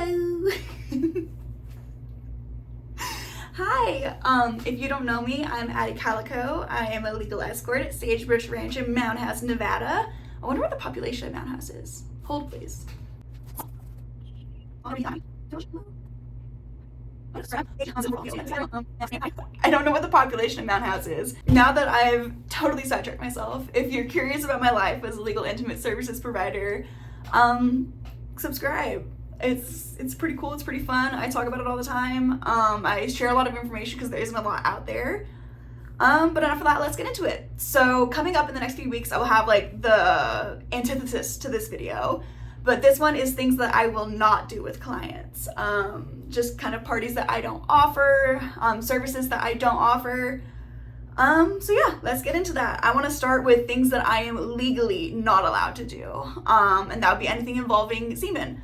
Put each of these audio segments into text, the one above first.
Hello. Hi, if you don't know me, I'm Addie Calico. I am a legal escort at Sagebrush Ranch in Mountain House, Nevada. I wonder what the population of Mountain House is. Hold, please. I don't know what the population of Mountain House is. Now that I've totally sidetracked myself, if you're curious about my life as a legal intimate services provider, subscribe. It's pretty cool. It's pretty fun. I talk about it all the time. I share a lot of information because there isn't a lot out there. But enough of that, let's get into it. So coming up in the next few weeks, I will have like the antithesis to this video. But this one is things that I will not do with clients. Just kind of parties that I don't offer, services that I don't offer. So yeah, let's get into that. I want to start with things that I am legally not allowed to do. And that would be anything involving semen.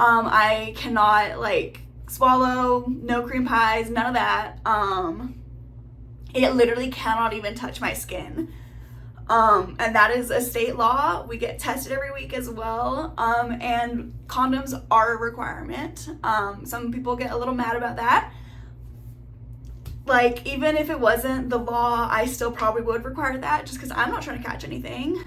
I cannot like swallow, no cream pies, none of that. It literally cannot even touch my skin. And that is a state law. We get tested every week as well. And condoms are a requirement. Some people get a little mad about that. Like, even if it wasn't the law, I still probably would require that just because I'm not trying to catch anything.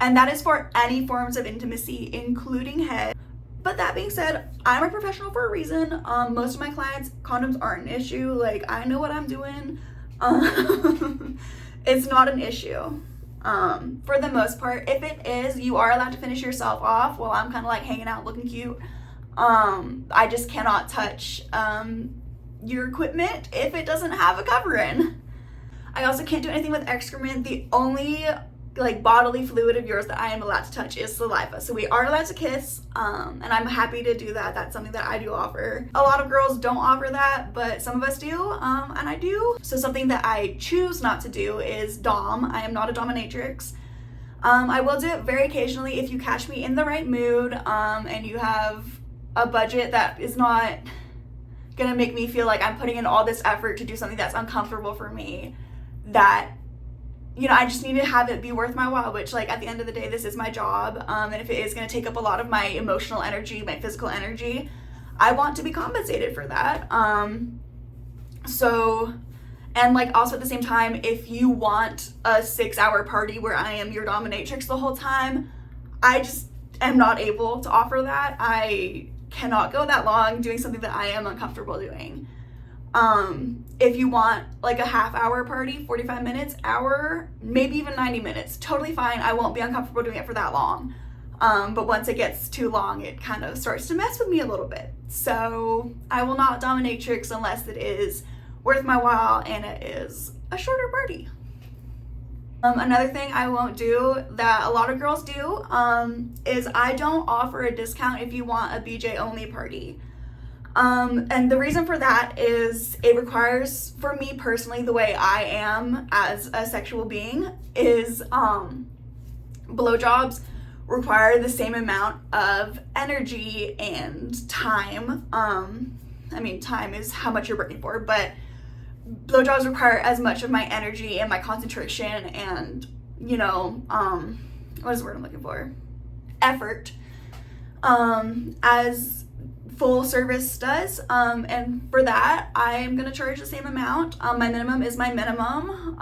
And that is for any forms of intimacy, including head. But that being said, I'm a professional for a reason. Most of my clients, condoms aren't an issue. Like, I know what I'm doing. It's not an issue. For the most part. If it is, you are allowed to finish yourself off while I'm kind of like hanging out looking cute. I just cannot touch your equipment if it doesn't have a cover-in. I also can't do anything with excrement. The only like bodily fluid of yours that I am allowed to touch is saliva. So we are allowed to kiss, and I'm happy to do that. That's something that I do offer. A lot of girls don't offer that, but some of us do, and I do. So something that I choose not to do is dom. I am not a dominatrix. I will do it very occasionally if you catch me in the right mood, and you have a budget that is not gonna make me feel like I'm putting in all this effort to do something that's uncomfortable for me, that, you know, I just need to have it be worth my while, which, like, at the end of the day, this is my job, and if it is going to take up a lot of my emotional energy, my physical energy, I want to be compensated for that. So, and, like, also at the same time, if you want a 6-hour party where I am your dominatrix the whole time, I just am not able to offer that. I cannot go that long doing something that I am uncomfortable doing. If you want like a half-hour party, 45 minutes, hour, maybe even 90 minutes, totally fine. I won't be uncomfortable doing it for that long. But once it gets too long, it kind of starts to mess with me a little bit. So I will not dominatrix unless it is worth my while and it is a shorter party. Another thing I won't do that a lot of girls do, is I don't offer a discount if you want a BJ only party. And the reason for that is it requires, for me personally, the way I am as a sexual being is, blowjobs require the same amount of energy and time. I mean, time is how much you're working for, but blowjobs require as much of my energy and my concentration and, you know, what is the word I'm looking for? Effort, as full service does, and for that I'm gonna charge the same amount. My minimum is my minimum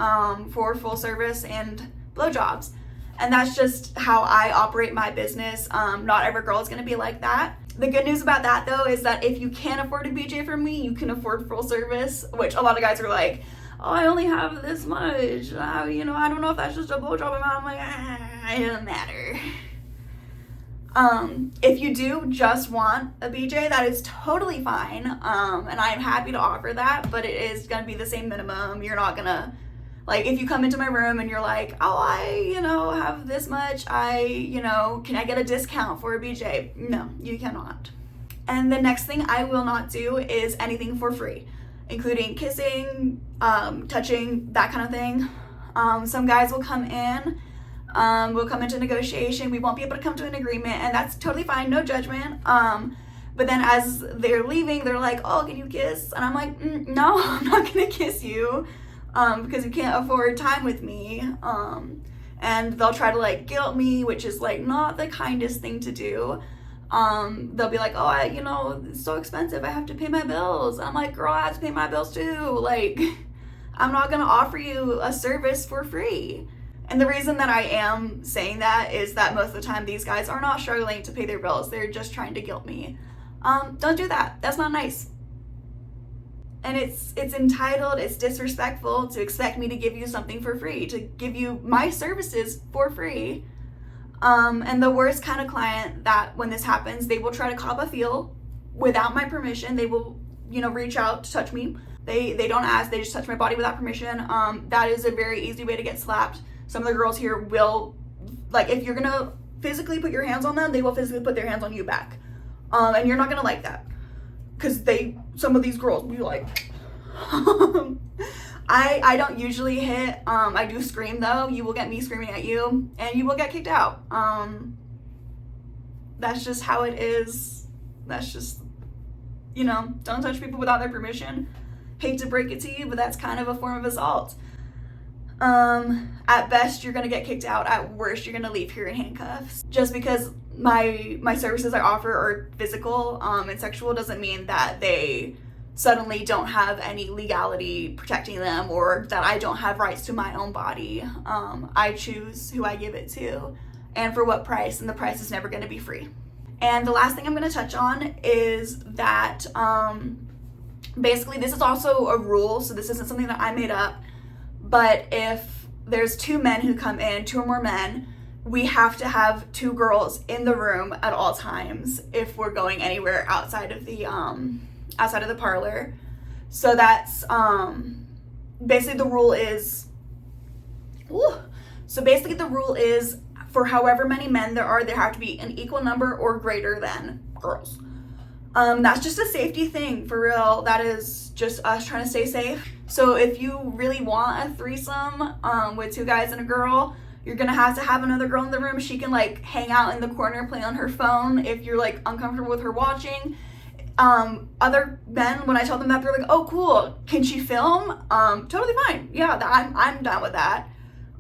for full service and blowjobs, and that's just how I operate my business. Not every girl is gonna be like that. The good news about that though is that if you can't afford a BJ from me, you can afford full service, which a lot of guys are like, oh, I only have this much, you know, I don't know if that's just a blowjob amount. I'm like, it doesn't matter. If you do just want a BJ, that is totally fine, and I'm happy to offer that, but it is gonna be the same minimum. You're not gonna, like, if you come into my room and you're like, oh, I, you know, have this much, you know, can I get a discount for a BJ? No, you cannot. And the next thing I will not do is anything for free, including kissing, touching, that kind of thing. Some guys will come in, we'll come into negotiation, we won't be able to come to an agreement, and that's totally fine, no judgment. But then as they're leaving, they're like, oh, can you kiss? And I'm like, no, I'm not gonna kiss you, because you can't afford time with me. And they'll try to like guilt me, which is like not the kindest thing to do. They'll be like, oh, it's so expensive, I have to pay my bills. I'm like, girl, I have to pay my bills too. Like, I'm not gonna offer you a service for free. And the reason that I am saying that is that most of the time these guys are not struggling to pay their bills. They're just trying to guilt me. Don't do that. That's not nice. And it's entitled, it's disrespectful to expect me to give you something for free, to give you my services for free. And the worst kind of client that when this happens, they will try to cop a feel without my permission. They will, reach out to touch me. They don't ask, they just touch my body without permission. That is a very easy way to get slapped. Some of the girls here will, like, if you're gonna physically put your hands on them, they will physically put their hands on you back. And you're not gonna like that. Because some of these girls will be like, I don't usually hit, I do scream though. You will get me screaming at you, and you will get kicked out. That's just how it is. That's just, don't touch people without their permission. Hate to break it to you, but that's kind of a form of assault. At best, you're gonna get kicked out. At worst, you're gonna leave here in handcuffs. Just because my services I offer are physical and sexual doesn't mean that they suddenly don't have any legality protecting them, or that I don't have rights to my own body. I choose who I give it to and for what price, and the price is never going to be free. And the last thing I'm going to touch on is that basically this is also a rule, so this isn't something that I made up, but if there's 2 men who come in, 2 or more men, we have to have 2 girls in the room at all times if we're going anywhere outside of the parlor. So that's basically the rule is for however many men there are, there have to be an equal number or greater than girls. That's just a safety thing, for real. That is just us trying to stay safe. So if you really want a threesome with 2 guys and a girl, you're gonna have to have another girl in the room. She can like hang out in the corner, play on her phone if you're like uncomfortable with her watching. Other men, when I tell them that, they're like, oh cool, can she film? Totally fine. Yeah, I'm down with that.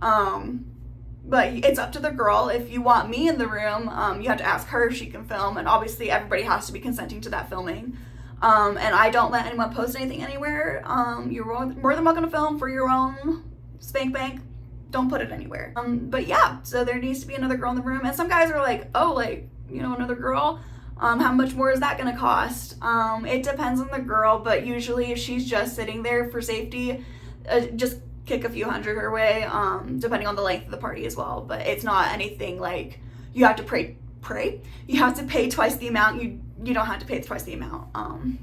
But it's up to the girl. If you want me in the room, you have to ask her if she can film, and obviously everybody has to be consenting to that filming. And I don't let anyone post anything anywhere. You're more than welcome to film for your own spank bank. Don't put it anywhere. But yeah, so there needs to be another girl in the room. And some guys are like, oh, like, another girl? How much more is that gonna cost? It depends on the girl, but usually if she's just sitting there for safety, just kick a few hundred her way, depending on the length of the party as well. But it's not anything like you have to pray. You have to pay twice the amount. You don't have to pay twice the amount.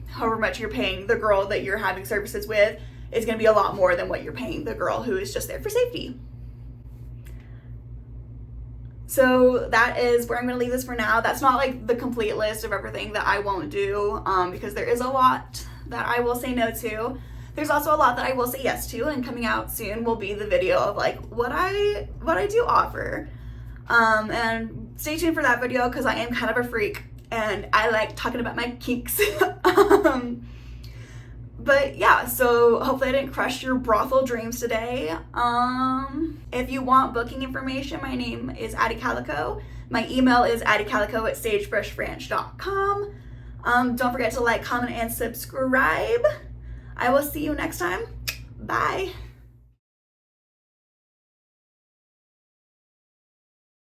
However much you're paying the girl that you're having services with is gonna be a lot more than what you're paying the girl who is just there for safety. So that is where I'm going to leave this for now. That's not like the complete list of everything that I won't do, because there is a lot that I will say no to. There's also a lot that I will say yes to, and coming out soon will be the video of like what I do offer. And stay tuned for that video, because I am kind of a freak and I like talking about my kinks. But yeah, so hopefully I didn't crush your brothel dreams today. If you want booking information, my name is Addie Calico. My email is addicalico@sagebrushranch.com. Don't forget to like, comment, and subscribe. I will see you next time. Bye.